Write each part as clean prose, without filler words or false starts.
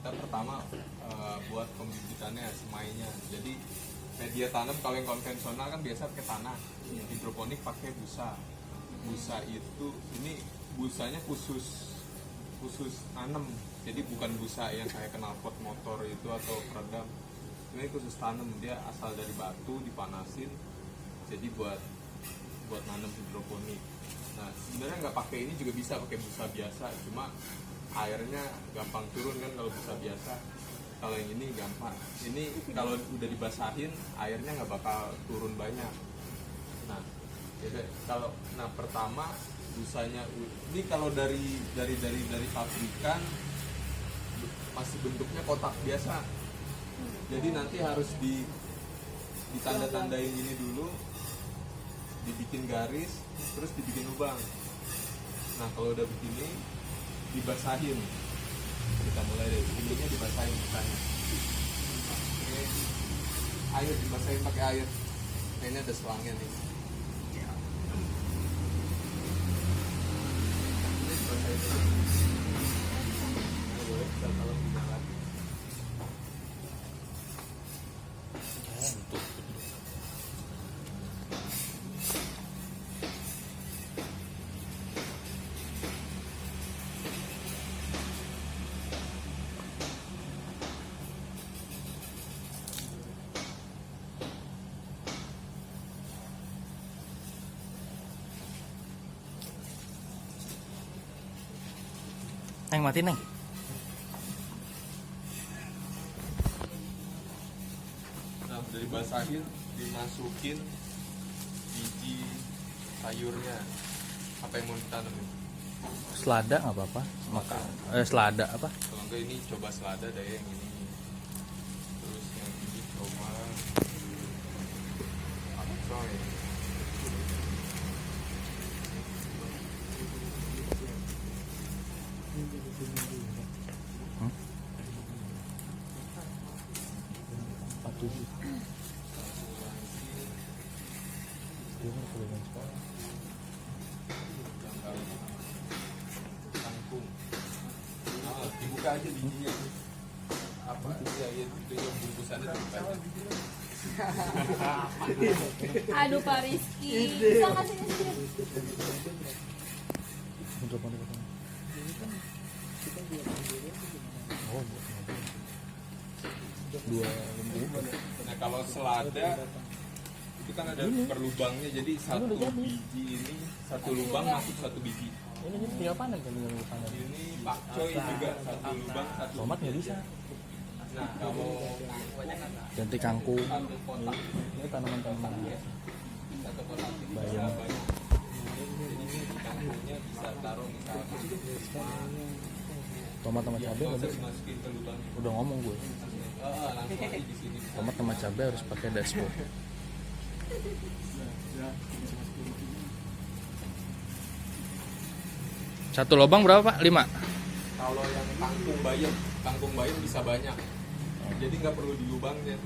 kita pertama buat pembibitannya, semainya. Jadi media tanam kalau yang konvensional kan biasa pakai tanah, hidroponik pakai busa. Busa itu, ini busanya khusus tanam, jadi bukan busa yang kayak knalpot motor itu atau peredam. Ini khusus tanam, dia asal dari batu dipanasin, jadi buat nanam hidroponik. Nah sebenarnya nggak pakai ini juga bisa, pakai busa biasa, cuma airnya gampang turun kan kalau busa biasa. Kalau yang ini gampang, ini kalau udah dibasahin airnya nggak bakal turun banyak. Nah pertama busanya ini kalau dari pabrikan masih bentuknya kotak biasa, jadi nanti harus ditanda-tandain ini dulu, dibikin garis, terus dibikin lubang. Nah kalau udah begini dibasahin, kita mulai dari ininya dibasahin busanya. Oke, air dibasahin pakai air. Ini ada selangnya nih. Neng mati neng. Nah udah dibasahin, dimasukin biji sayurnya. Apa yang mau ditanam? Selada nggak apa-apa. Selada apa? Kalau enggak ini coba selada deh yang ini. Terus yang ini coba apcoy. Kangkung. Dibuka aja bijinya. Apa? Ya itu yang bungkusannya dibuka aja. Aduh Pak Rizky, bisa nggak sini sini? Nah kalau selada itu kan ada per lubangnya, jadi satu biji ini satu lubang masuk satu biji. Ini tinggal panen kan, tinggal panen. Ini pakcoy juga satu lubang satu. Tomat nggak bisa. Nah kalau Ganti kangkung. satu kotak Ini tanaman-tanaman satu kotak bayam. Jadi kangkungnya bisa taruh misalnya Tomat sama cabai nggak nggak usah bisa. dimasukin ke lubang. Udah ngomong gue. Langsung aja di sini. Tomat sama cabai harus pakai dashboard. Satu lubang berapa Pak? 5? Kalau yang kangkung bayam bisa banyak. Jadi nggak perlu di lubangnya.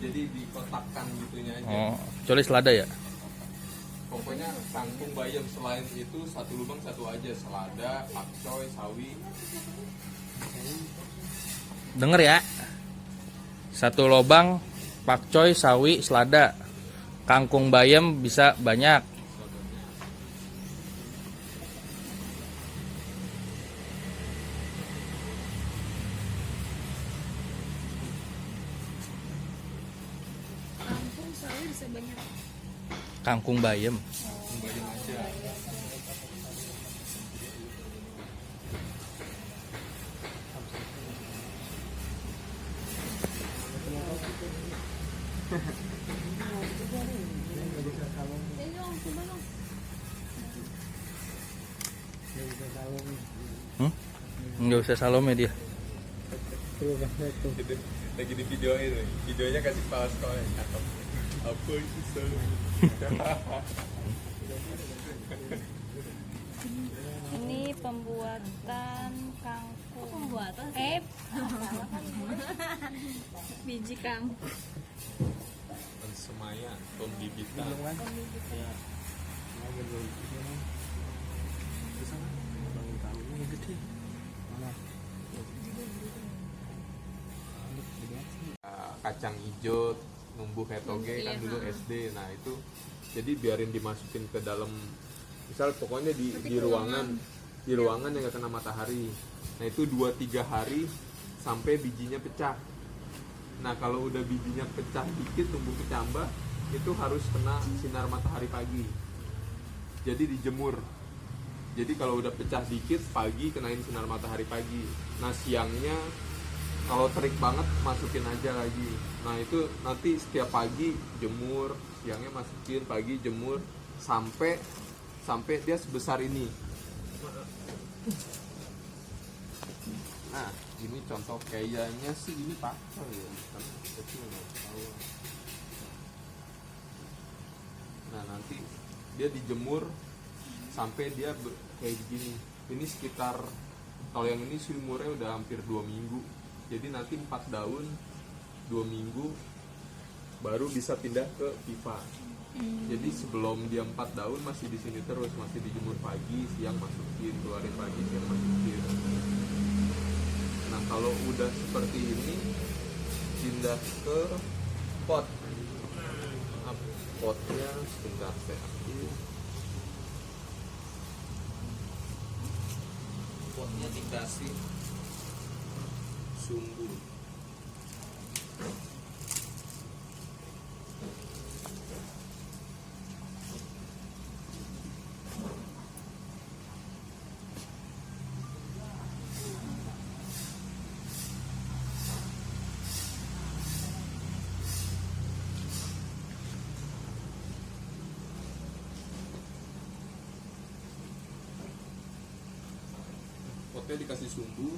Jadi dikotakkan gitunya aja. Oh, kecuali selada ya? Pokoknya kangkung bayam, selain itu satu lubang satu aja, selada, pakcoy, sawi. Denger ya. Satu lubang pakcoy, sawi, selada. Kangkung bayam bisa banyak. Kampung sawi bisa banyak. Kangkung bayam. Kangkung bayam aja. Ini dong, coba dong. Nggak usah Salome dia. Lagi di video itu, videonya kasih pause kalau yang cakep. Apa itu sawi? Ini pembuatan kangkung. Pembuatan? Biji kangkung. Semayan, pembibitan. kacang hijau numbuh kayak toge kan dulu SD. Nah itu jadi biarin dimasukin ke dalam, misal pokoknya di ruangan yang nggak kena matahari. Nah itu 2-3 hari sampai bijinya pecah. Nah kalau udah bijinya pecah dikit, tumbuh kecambah, itu harus kena sinar matahari pagi. Jadi dijemur. Jadi kalau udah pecah dikit pagi kenain sinar matahari pagi. Nah siangnya kalau terik banget masukin aja lagi. Nah itu nanti setiap pagi jemur, siangnya masukin, pagi jemur sampai dia sebesar ini. Nah ini contoh kayaknya sih ini pakar ya, tapi nggak tahu. Nah nanti dia dijemur sampai dia kayak begini. Ini sekitar, kalau yang ini sih umurnya udah hampir 2 minggu. Jadi nanti 4 daun 2 minggu baru bisa pindah ke pipa. Jadi sebelum dia 4 daun masih di sini terus, masih dijemur pagi, siang masukin, keluarin pagi, siang masukin. Nah kalau udah seperti ini pindah ke pot. Nah, potnya sebentar saya ambil. Potnya dikasih sumbu. Potnya dikasih sumbu.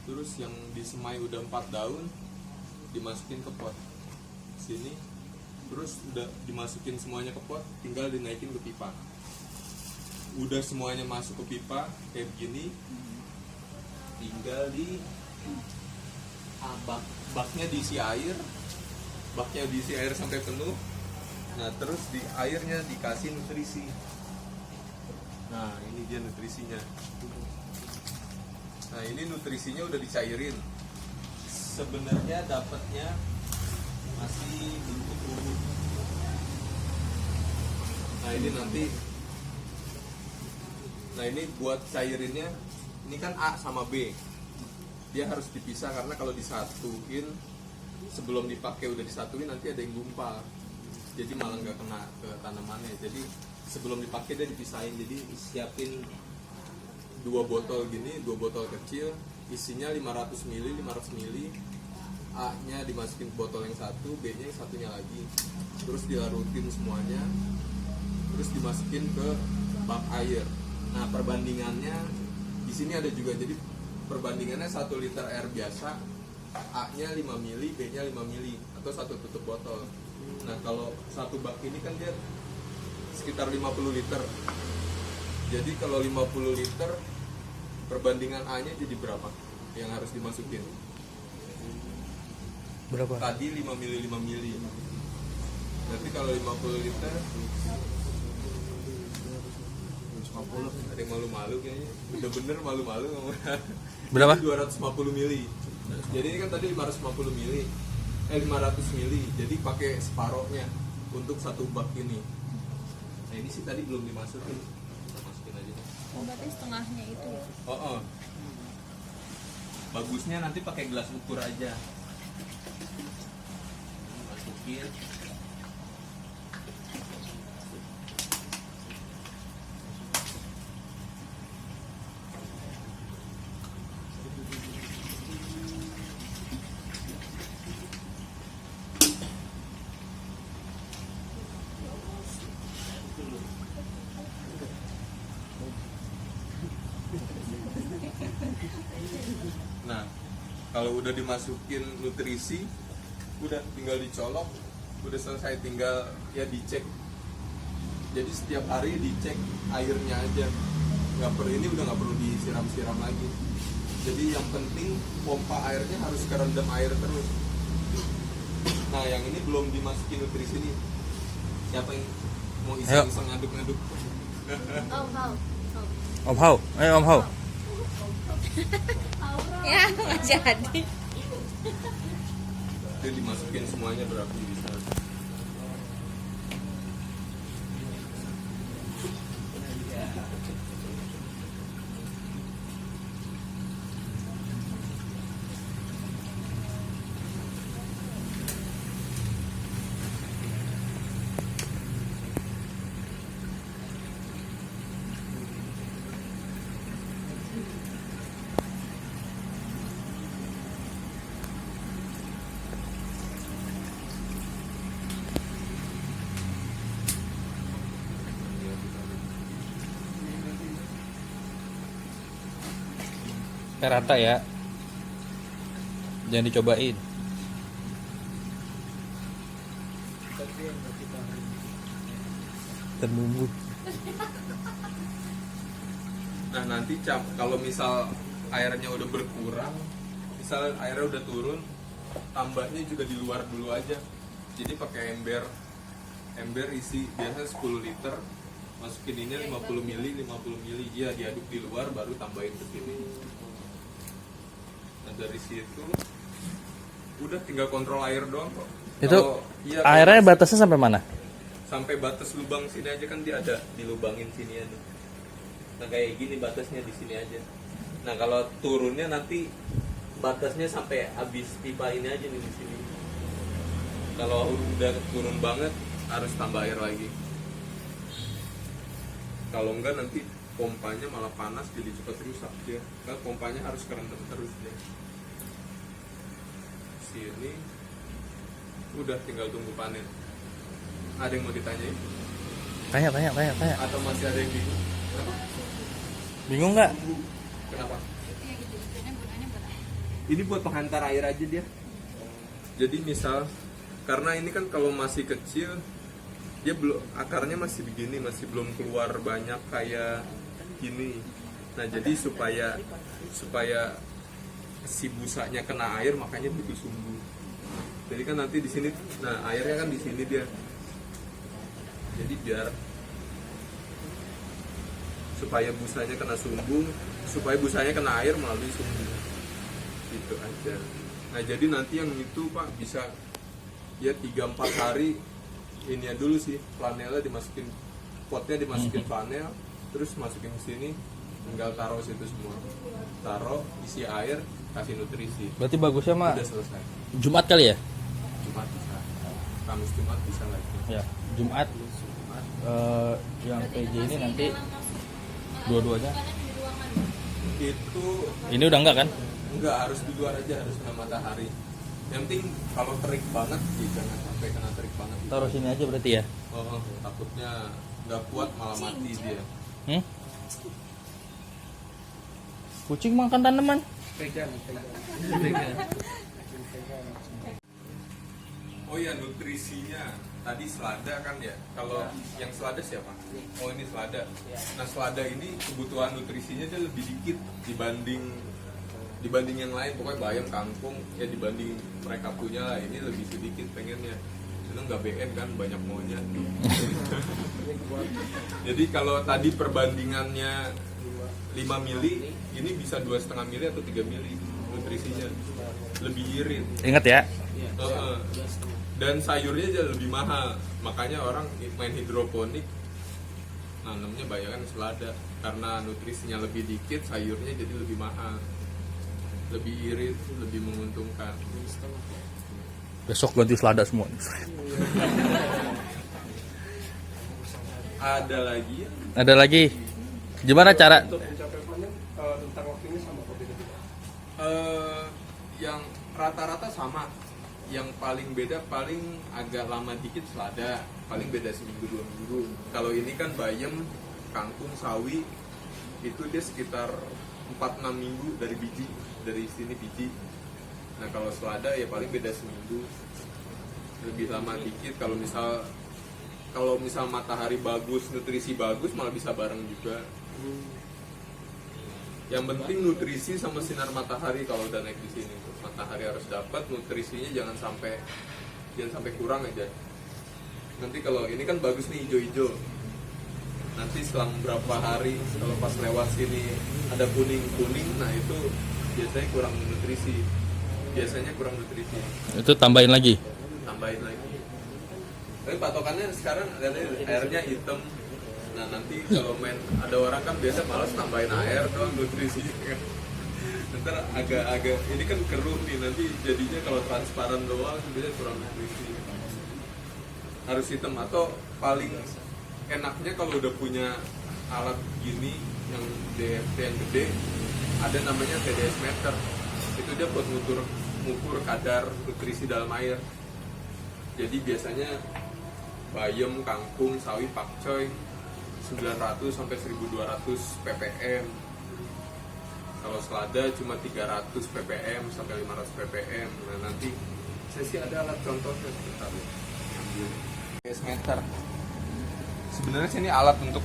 Terus yang disemai udah 4 daun dimasukin ke pot sini, terus udah dimasukin semuanya ke pot, tinggal dinaikin ke pipa. Udah semuanya masuk ke pipa kayak begini, tinggal di baknya diisi air, sampai penuh. Nah terus di airnya dikasih nutrisi. Nah ini dia nutrisinya. Nah ini nutrisinya udah dicairin. Sebenarnya dapatnya masih bentuk bubuk. Nah ini nanti, nah ini buat cairinnya, ini kan A sama B. Dia harus dipisah karena kalau disatuin, sebelum dipakai udah disatuin nanti ada yang gumpal. Jadi malah nggak kena ke tanamannya. Jadi sebelum dipakai dia dipisahin. Jadi siapin 2 botol gini, 2 botol kecil, isinya 500 ml, A nya dimasukin ke botol yang satu, B nya yang satunya lagi, terus dilarutin semuanya, terus dimasukin ke bak air. Nah perbandingannya di sini ada juga, jadi perbandingannya 1 liter air biasa, A nya 5 ml, B nya 5 ml, atau 1 tutup botol. Nah kalau 1 bak ini kan dia sekitar 50 liter. Jadi kalau 50 liter, perbandingan A-nya jadi berapa yang harus dimasukin? Berapa? Tadi 5 mili 5 mili. Berarti kalau 50 liter 150. Ada yang malu-malu kayaknya. Udah bener malu-malu ngomongnya. Berapa? 250 mili. Jadi ini kan tadi 550 mili. 500 mili. Jadi pakai separohnya untuk 1 bak ini. Nah ini sih tadi belum dimasukin. Oh, berarti setengahnya itu ya? Oh. Bagusnya nanti pakai gelas ukur aja. Masukin. Nah, kalau udah dimasukin nutrisi, udah tinggal dicolok, udah selesai, tinggal ya dicek. Jadi setiap hari dicek airnya aja, nggak perlu, ini udah nggak perlu disiram-siram lagi. Jadi yang penting pompa airnya harus kerendam air terus. Nah yang ini belum dimasukin nutrisi nih. Siapa yang mau iseng-iseng ngaduk-ngaduk? Om Hao, ayo Om Hao. Ya, nggak jadi. Jadi dimasukin semuanya berapi bisa. Rata ya. Jangan dicobain. Terbumbut. Nah nanti kalau misal airnya udah berkurang, misal airnya udah turun, tambahnya juga di luar dulu aja. Jadi pakai ember isi biasa 10 liter, masukin ini 50 mili, 50 mili, iya diaduk di luar baru tambahin ke sini. Nah dari situ udah tinggal kontrol air doang kok. Itu Iya, airnya batasnya sampai mana? sampai batas lubang sini aja kan dia ada dilubangin sini aja. Nah kayak gini batasnya di sini aja. Nah kalau turunnya nanti batasnya sampai habis pipa ini aja nih di sini. Kalau udah turun banget harus tambah air lagi. Kalau enggak nanti pompanya malah panas jadi cepat rusak dia. Kan pompanya harus kerendam terus dia. Sini udah tinggal tunggu panen. Ada yang mau ditanyain? Tanya. Atau masih ada yang bingung? Kenapa? Bingung nggak? Kenapa? Ini buat penghantar air aja dia. Jadi misal karena ini kan kalau masih kecil dia belum akarnya masih begini, masih belum keluar banyak kayak gini. Nah jadi supaya si busanya kena air makanya butuh sumbu. Jadi kan nanti di sini, nah airnya kan di sini dia. Jadi biar supaya busanya kena sumbu, supaya busanya kena air melalui sumbu. Gitu aja. Nah jadi nanti yang itu Pak bisa ya 3-4 hari ini ya dulu sih flanelnya dimasukin, potnya dimasukin flanel, terus masukin ke sini, tinggal taruh situ semua, taruh isi air, kasih nutrisi. Berarti bagusnya mah Udah selesai. Jumat kali ya? Jumat bisa, Kamis Jumat bisa lagi. Ya, Jumat. Yang PJ ini nanti dua-duanya. Itu Ini udah enggak kan? enggak harus di luar aja, harus kena matahari. Yang penting kalau terik banget sih jangan sampai kena terik banget. Taruh sini aja berarti ya. Takutnya nggak kuat malah mati dia. Kucing makan tanaman. Oh ya nutrisinya tadi selada kan ya. Kalau yang selada siapa? Oh ini selada. Nah selada ini kebutuhan nutrisinya dia lebih dikit dibanding yang lain. Pokoknya bayam, kangkung ya dibanding mereka punya lah ini lebih sedikit pengennya. Karena nggak BN kan banyak maunya. Jadi kalau tadi perbandingannya 5 mili, ini bisa 2,5 mili atau 3 mili nutrisinya. Lebih irit. Ingat ya. Dan sayurnya aja lebih mahal. Makanya orang main hidroponik nanamnya bayangan selada. Karena nutrisinya lebih dikit, sayurnya jadi lebih mahal. Lebih irit, lebih menguntungkan. Besok ganti selada semua. Ada lagi ya? Ada lagi. Gimana cara? Untuk mencapai panen tentang waktunya sama kok beda-beda. Yang rata-rata sama. Yang paling beda paling agak lama dikit selada, paling beda seminggu 2 minggu. Kalau ini kan bayam, kangkung, sawi itu dia sekitar 4-6 minggu dari biji, dari sini biji. Nah kalau selada ya paling beda seminggu, lebih lama dikit. Kalau misal matahari bagus, nutrisi bagus malah bisa bareng juga. Yang penting nutrisi sama sinar matahari kalau udah naik di sini. Matahari harus dapat, nutrisinya jangan sampai kurang aja. Nanti kalau ini kan bagus nih hijau-hijau. Nanti selang berapa hari kalau pas lewat sini ada kuning-kuning, nah itu biasanya kurang nutrisi. biasanya kurang nutrisi. Itu tambahin lagi. Tambahin lagi. Tapi patokannya sekarang airnya hitam. Nah nanti kalau main ada orang kan biasa malas tambahin air doang nutrisi kan. Ntar agak ini kan keruh nih, nanti jadinya kalau transparan doang biasanya kurang nutrisi. Harus hitam, atau paling enaknya kalau udah punya alat gini yang DFT yang gede, ada namanya TDS meter. Itu dia buat ngukur kadar nutrisi dalam air. Jadi biasanya bayam, kangkung, sawi, pakcoy 900 sampai 1200 ppm. Kalau selada cuma 300 ppm sampai 500 ppm. Nah nanti saya sih ada alat contohnya sebentar ya. TDS meter. Sebenarnya sih ini alat untuk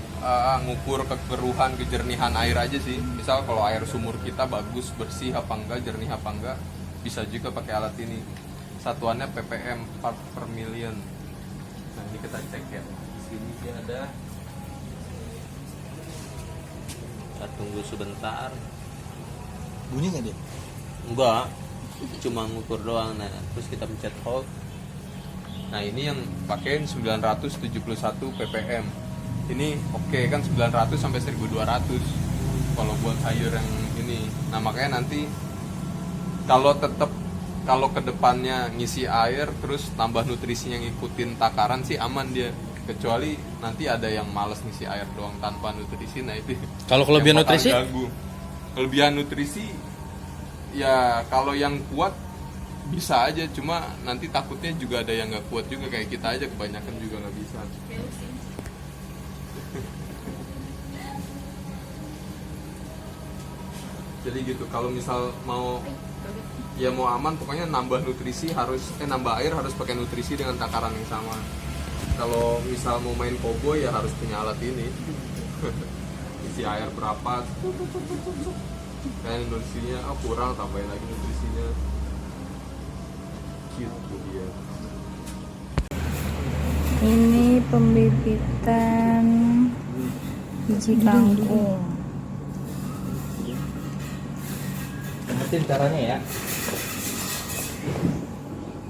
ngukur kekeruhan, kejernihan air aja sih. Misal kalau air sumur kita bagus, bersih apa enggak, jernih apa enggak, bisa juga pakai alat ini. Satuannya ppm, part per million. Nah ini kita cek ya. Di sini dia ada. Kita tunggu sebentar. Bunyi nggak dia? Enggak, cuma ngukur doang. Nah, terus kita pencet hold. Nah ini yang pakein 971 ppm. Ini oke kan 900 sampai 1200 kalau buat sayur yang ini. Nah makanya nanti kalau kedepannya ngisi air terus tambah nutrisinya ngikutin takaran sih aman dia. Kecuali nanti ada yang males ngisi air doang tanpa nutrisi, nah itu. Kalau kelebihan yang bakal nutrisi? ganggu. Kelebihan nutrisi ya kalau yang kuat bisa aja, cuma nanti takutnya juga ada yang nggak kuat juga kayak kita aja, kebanyakan juga nggak bisa. Jadi gitu, kalau misal mau aman pokoknya nambah nutrisi nambah air harus pakai nutrisi dengan takaran yang sama. Kalau misal mau main koboi ya harus punya alat ini. Isi air berapa, kayak nutrisinya kurang, tambahin lagi nutrisinya. Gitu dia. Ini pembibitan biji kangkung. Ngertiin caranya ya.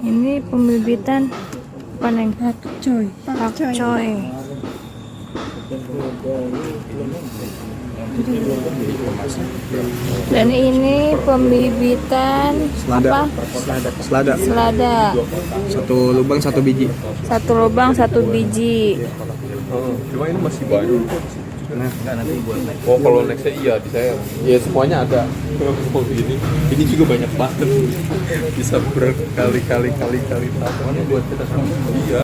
Ini pembibitan paneng pakcoy. Dan ini pembibitan Selada. selada. Satu lubang satu biji. Satu lubang satu biji. Cuma ini masih banyak. Nah, Nanti buat next. Oh kalau nextnya iya di saya. Ya semuanya ada. Oh ini juga banyak banget. Bisa berkali-kali tahun. Buat kita semua. Iya.